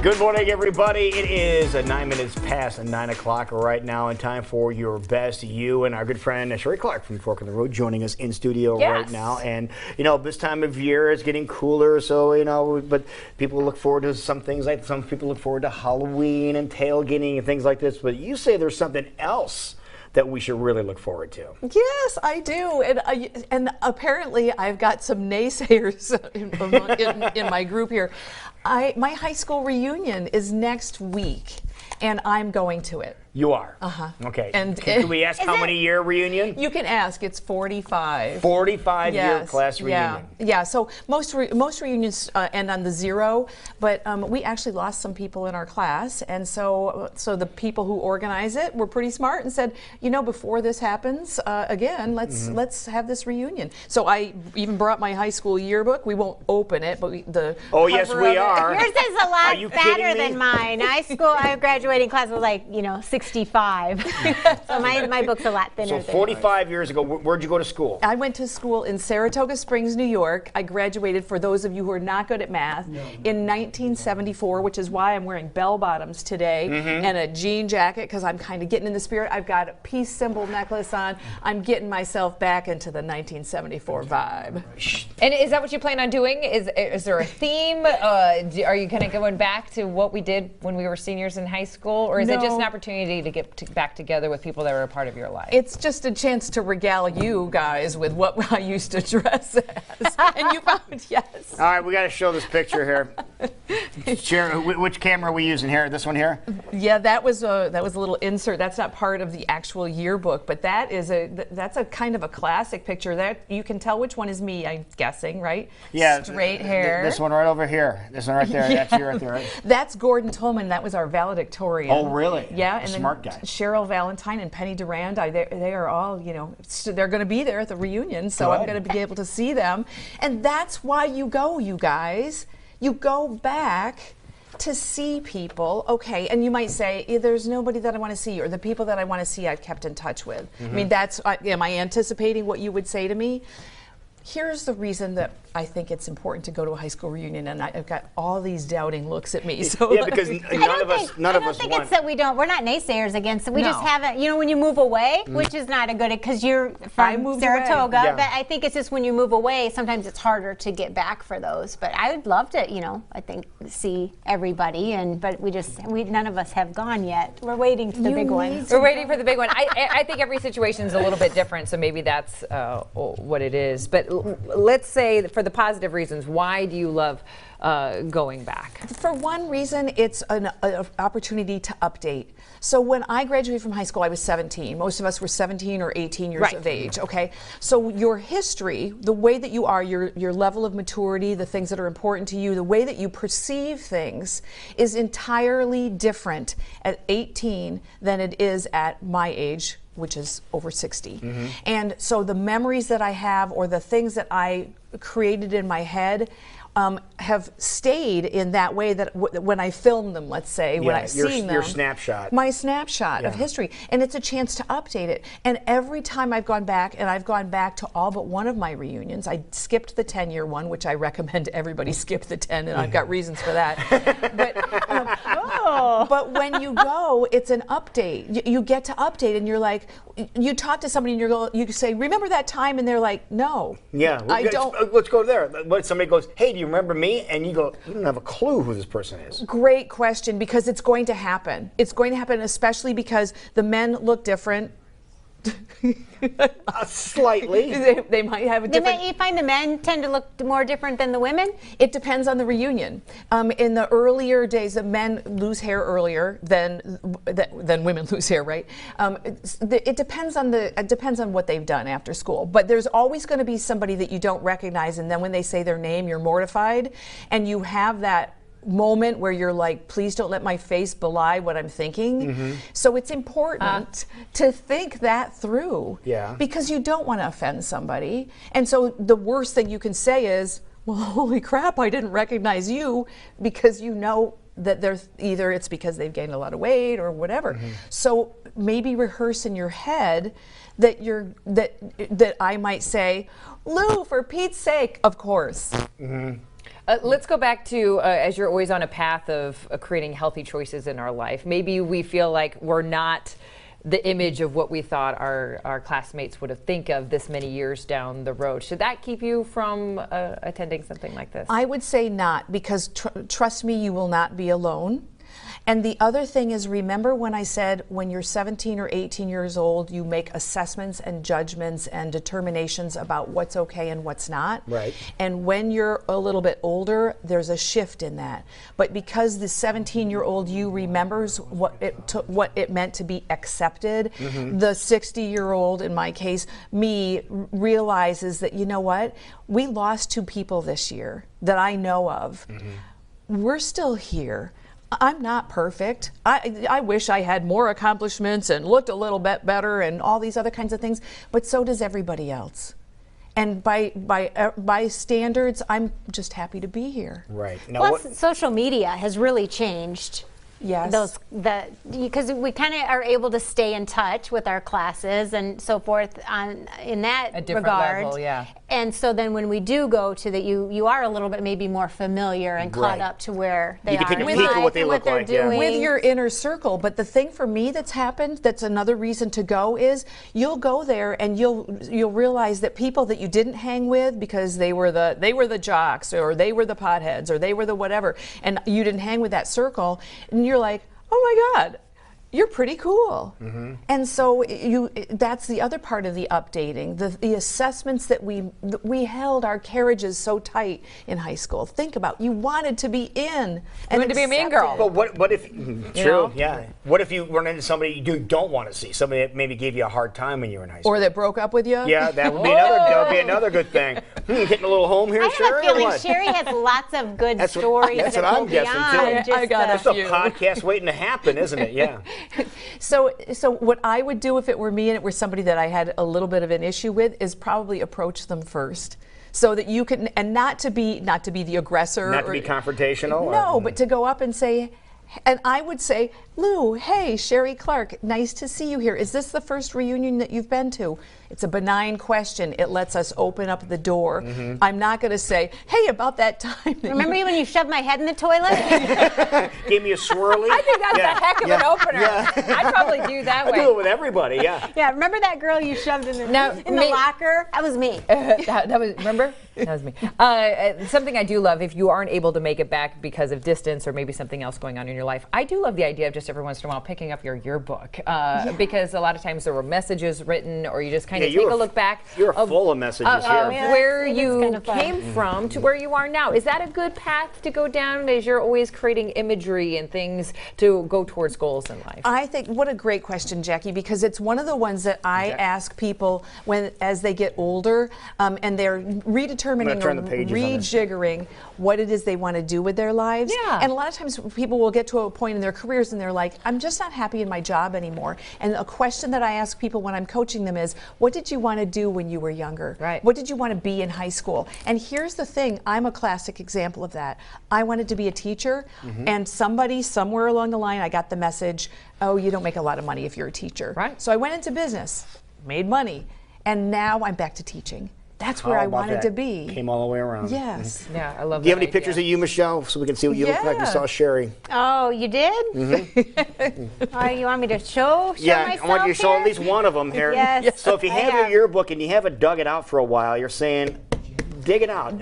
Good morning, everybody. It is 9 minutes past 9 o'clock right now, and time for your best you. And our good friend Sheree Clark from Fork in the Road joining us in studio right now. And you know, this time of year is getting cooler, so you know, but people look forward to some things. Like some people look forward to Halloween and tailgating and things like this. But you say there's something else that we should really look forward to. Yes, I do, and apparently I've got some naysayers in my group here. My high school reunion is next week, and I'm going to it. You are? Uh-huh. Okay. And can we ask how many year reunion? You can ask. It's 45. 45 year class reunion. Yeah. So most reunions end on the 0, but we actually lost some people in our class, and so the people who organize it were pretty smart and said, you know, before this happens again, let's have this reunion. So I even brought my high school yearbook. We won't open it, but yes, we are. Yours is a lot fatter than mine. Our graduating class was like, you know, 65. So my book's a lot thinner. So 45 years ago, where'd you go to school? I went to school in Saratoga Springs, New York. I graduated, for those of you who are not good at math, in 1974, which is why I'm wearing bell bottoms today and a jean jacket, because I'm kind of getting in the spirit. I've got a peace symbol necklace on. I'm getting myself back into the 1974 vibe. And is that what you plan on doing? Is there a theme? Are you kind of going back to what we did when we were seniors in high school, or is it just an opportunity to get back together with people that were a part of your life? It's just a chance to regale you guys with what I used to dress as. And you found, yes. All right, we got to show this picture here. Sheree, which camera are we using here? This one here? Yeah, that was a little insert. That's not part of the actual yearbook, but that's a kind of a classic picture. That you can tell which one is me, I'm guessing, right? Yeah. Straight hair. This one right over here. This one right there. That's you right there, right? That's Gordon Tolman. That was our valedictorian. Oh, really? Yeah. And smart guy. Cheryl Valentine and Penny Durand, they are all, you know, they're going to be there at the reunion, so I'm going to be able to see them. And that's why you go, you guys. You go back to see people, okay, and you might say, there's nobody that I want to see, or the people that I want to see I've kept in touch with. I mean, am I anticipating what you would say to me? Here's the reason that I think it's important to go to a high school reunion, and I've got all these doubting looks at me. So yeah, because none of us I don't think it's that we're not naysayers against it. We just haven't, you know, when you move away, which is not a good, because you're from Saratoga, but I think it's just when you move away, sometimes it's harder to get back for those. But I would love to, you know, I think see everybody, but none of us have gone yet. We're waiting for the big one. We're waiting for the big one. I think every situation is a little bit different, so maybe that's what it is. But let's say, for the positive reasons, why do you love going back? For one reason, it's an opportunity to update. So when I graduated from high school, I was 17. Most of us were 17 or 18 years of age, okay? So your history, the way that you are, your level of maturity, the things that are important to you, the way that you perceive things is entirely different at 18 than it is at my age, which is over 60. And so the memories that I have, or the things that I created in my head, have stayed in that way, that when I film them, let's say, when I've seen them. Your snapshot. My snapshot of history. And it's a chance to update it. And every time I've gone back, and I've gone back to all but one of my reunions, I skipped the 10-year one, which I recommend everybody skip the 10, and I've got reasons for that. But when you go, it's an update. You get to update, and you're like, you talk to somebody, and you say, remember that time? And they're like, no. Yeah. I don't. Let's go there. But somebody goes, hey, do you remember me? And you go, you don't have a clue who this person is. Great question, because it's going to happen. It's going to happen, especially because the men look different. Slightly. They might have a different. You find the men tend to look more different than the women? It depends on the reunion. In the earlier days, the men lose hair earlier than women lose hair, right? It depends on what they've done after school. But there's always going to be somebody that you don't recognize, and then when they say their name, you're mortified, and you have that moment where you're like, please don't let my face belie what I'm thinking. So it's important to think that through, because you don't want to offend somebody. And so the worst thing you can say is, well, holy crap, I didn't recognize you, because you know that they're either it's because they've gained a lot of weight or whatever. So maybe rehearse in your head that that I might say, Lou, for Pete's sake, of course. Let's go back to, as you're always on a path of creating healthy choices in our life, maybe we feel like we're not the image of what we thought our classmates would have think of this many years down the road. Should that keep you from attending something like this? I would say not, because trust me, you will not be alone. And the other thing is, remember when I said when you're 17 or 18 years old, you make assessments and judgments and determinations about what's okay and what's not. Right. And when you're a little bit older, there's a shift in that. But because the 17-year-old you remembers what it meant to be accepted, the 60-year-old, in my case, me, realizes that, you know what, we lost 2 people this year that I know of. We're still here. I'm not perfect. I wish I had more accomplishments and looked a little bit better and all these other kinds of things, but so does everybody else. And by standards, I'm just happy to be here. Right. Now, plus, social media has really changed. Yes. Because we kind of are able to stay in touch with our classes and so forth in that a different regard. Level, yeah. And so then when we do go to you are a little bit maybe more familiar and caught up to where they are. You can take a peek at what they look like. With your inner circle. But the thing for me that's happened, that's another reason to go, is you'll go there and you'll realize that people that you didn't hang with because they were the jocks, or they were the potheads, or they were the whatever, and you didn't hang with that circle, and you're like, oh my God, you're pretty cool. And so that's the other part of the updating, the assessments that we held our carriages so tight in high school. Think about, you wanted to be in. You wanted to be a mean girl. But what if, true, yeah. What if you run into somebody you don't want to see, somebody that maybe gave you a hard time when you were in high school? Or that broke up with you? Yeah, that would be another good thing. Getting a little home here, Sheree, or what? Sheree has lots of good stories. That's what I'm guessing, too. I got It's a podcast waiting to happen, isn't it? Yeah. So what I would do if it were me and it were somebody that I had a little bit of an issue with is probably approach them first, so that you can, and not to be the aggressor, not to be confrontational. No, but to go up and say, and I would say, Lou, hey, Sheree Clark, nice to see you here. Is this the first reunion that you've been to? It's a benign question. It lets us open up the door. I'm not going to say, hey, about that time. Remember when you shoved my head in the toilet? Gave me a swirly? I think that's a heck of an opener. I'd probably do that way. I do it with everybody, yeah. Yeah, remember that girl you shoved in the locker? That was me. That was, remember? That was me. Something I do love, if you aren't able to make it back because of distance or maybe something else going on in your life, I do love the idea of just every once in a while picking up your yearbook, because a lot of times there were messages written, or you just kind of take a look back. You're full of messages here. Where you came from to where you are now. Is that a good path to go down, as you're always creating imagery and things to go towards goals in life? I think, what a great question, Jackie, because it's one of the ones that I ask people as they get older, and they're redetermining or rejiggering what it is they want to do with their lives. Yeah. And a lot of times people will get to a point in their careers and they're like, I'm just not happy in my job anymore. And a question that I ask people when I'm coaching them is, what did you want to do when you were younger? Right. What did you want to be in high school? And here's the thing, I'm a classic example of that. I wanted to be a teacher, and somebody somewhere along the line, I got the message, oh, you don't make a lot of money if you're a teacher. Right. So I went into business, made money, and now I'm back to teaching. That's where I wanted to be. Came all the way around. Yes. Yeah, I love that. Do you have any pictures of you, Michelle, so we can see what you look like? We saw Sheree. Oh, you did? Oh, you want me to show myself? I want you to show at least one of them here. Yes. So if you have your yearbook and you haven't dug it out for a while, you're saying, dig it out.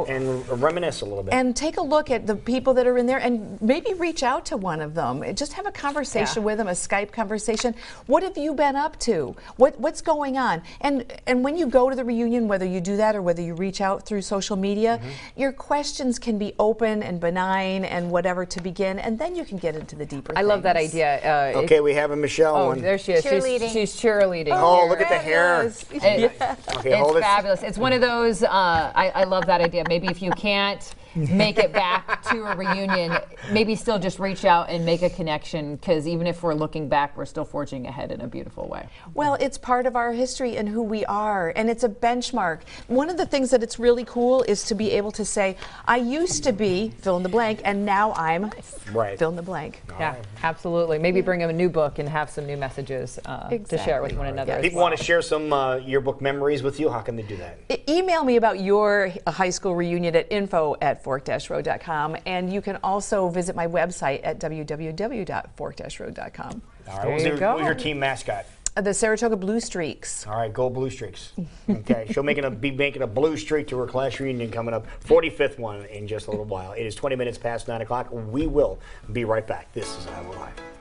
And reminisce a little bit. And take a look at the people that are in there and maybe reach out to one of them. Just have a conversation with them, a Skype conversation. What have you been up to? What's going on? And when you go to the reunion, whether you do that or whether you reach out through social media, your questions can be open and benign and whatever to begin, and then you can get into the deeper things. I love that idea. Okay, we have a Michelle one. There she is. Cheerleading. She's cheerleading. Oh, look at the hair. Okay, it's fabulous. It's one of those, I love that idea. Maybe if you can't make it back to a reunion, maybe still just reach out and make a connection, because even if we're looking back, we're still forging ahead in a beautiful way. Well, it's part of our history and who we are, and it's a benchmark. One of the things that it's really cool is to be able to say, I used to be fill in the blank, and now I'm fill in the blank. Yeah, absolutely. Maybe bring a new book and have some new messages to share with one another. If people want to share some yearbook memories with you, how can they do that? Email me about your high school reunion at info@4 fork-road.com. And you can also visit my website at www.fork-road.com. All right, what was your team mascot? The Saratoga Blue Streaks. All right, go Blue Streaks. Okay, she'll be making a blue streak to her class reunion coming up, 45th one in just a little while. It is 20 minutes past 9 o'clock. We will be right back. This is Iowa Live.